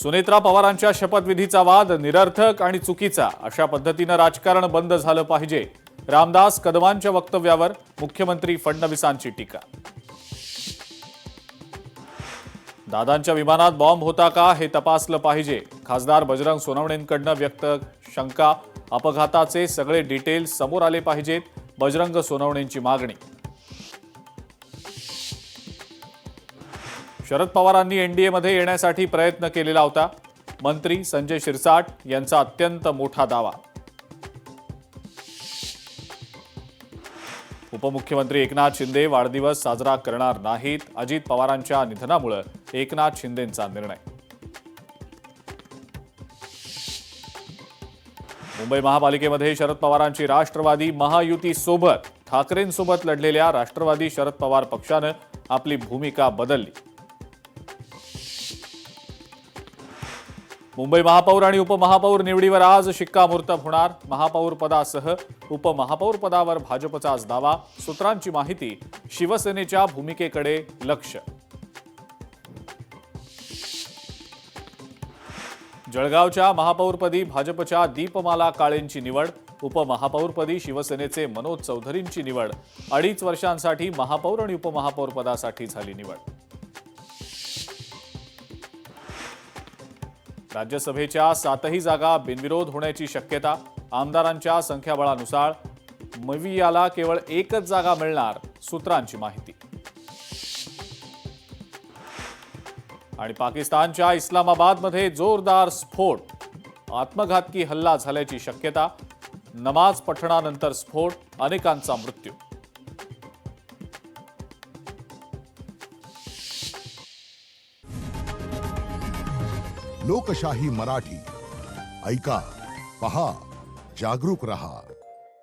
सुनेत्रा पवारांच्या शपथविधीचा वाद निरर्थक आणि चुकीचा अशा पद्धतीनं राजकारण बंद झालं पाहिजे. रामदास कदमांच्या वक्तव्यावर मुख्यमंत्री फडणवीसांची टीका. दादांच्या विमानात बॉम्ब होता का हे तपासलं पाहिजे. खासदार बजरंग सोनवणेंकडनं व्यक्त शंका. अपघाताचे सगळे डिटेल्स समोर आले पाहिजेत. बजरंग सोनवणेंची मागणी. शरद पवारांनी एनडीएमध्ये येण्यासाठी प्रयत्न केलेला होता. मंत्री संजय शिरसाट यांचा अत्यंत मोठा दावा. उपमुख्यमंत्री एकनाथ शिंदे वाढदिवस साजरा करणार नाहीत. अजित पवारांच्या निधनामुळे एकनाथ शिंदेंचा निर्णय. मुंबई महापालिकेमध्ये शरद पवारांची राष्ट्रवादी महायुतीसोबत ठाकरेंसोबत लढलेल्या राष्ट्रवादी शरद पवार पक्षानं आपली भूमिका बदलली. मुंबई महापौर आणि उपमहापौर निवडीवर आज शिक्कामोर्तब होणार. महापौर पदासह उपमहापौर पदावर भाजपचाच दावा. सूत्रांची माहिती. शिवसेनेच्या भूमिकेकडे लक्ष. जळगावच्या महापौरपदी भाजपच्या दीपमाला काळेंची निवड. उपमहापौरपदी शिवसेनेचे मनोज चौधरींची निवड. 2.5 वर्षांसाठी महापौर आणि उपमहापौर पदासाठी झाली निवड. राज्यसभेच्या 7ही जागा बिनविरोध होण्याची शक्यता. आमदारांच्या संख्याबळानुसार मवियाला केवळ 1च जागा मिळणार. सूत्रांची माहिती. आणि पाकिस्तानच्या इस्लामाबादमध्ये जोरदार स्फोट. आत्मघातकी हल्ला झाल्याची शक्यता. नमाज पठणानंतर स्फोट. अनेकांचा मृत्यू. लोकशाही मराठी ऐका, पहा, जागरूक रहा.